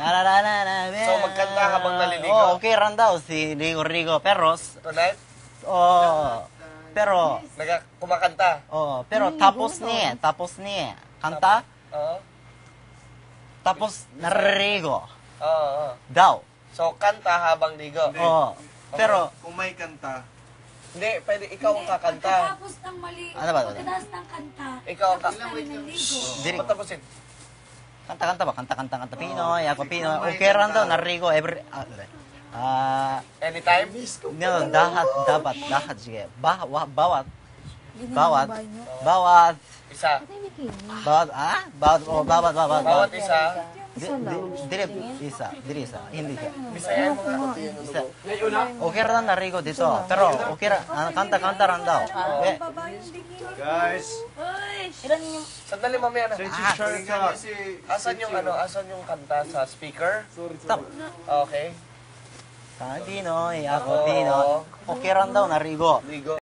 So, magkanta habang naliligo? Oh, okay ran daw si Rigo Rigo. Pero, Tonight? pero, Kumakanta? pero tapos ni, kanta, Oo. tapos naririgo. Oo. Daw. So, kanta habang ligo? Pero, Kung may kanta, Hindi, pwede ikaw ang kakanta. Pagkatapos ng mali, Ano ba? pagkatapos ng kanta, Ikaw ang kakanta. tapos na naligo. Diri. Patapusin. Kanta ba? Kanta Pinoy, ako Pinoy. Okay ran daw, naririgo every, Anytime? no, dahat, sige. Bawat, Isa. bawat, isa. Diri isa, hindi siya. Bisayan mo nga. Isa. Okay ran narigo dito, pero okay ran, kanta ran daw. Okay. guys, Sandali mamaya na. si Asan yung kanta sa speaker? Stop. Okay. Pinoy, ako Pinoy. Okay ran daw narigo. Ligo.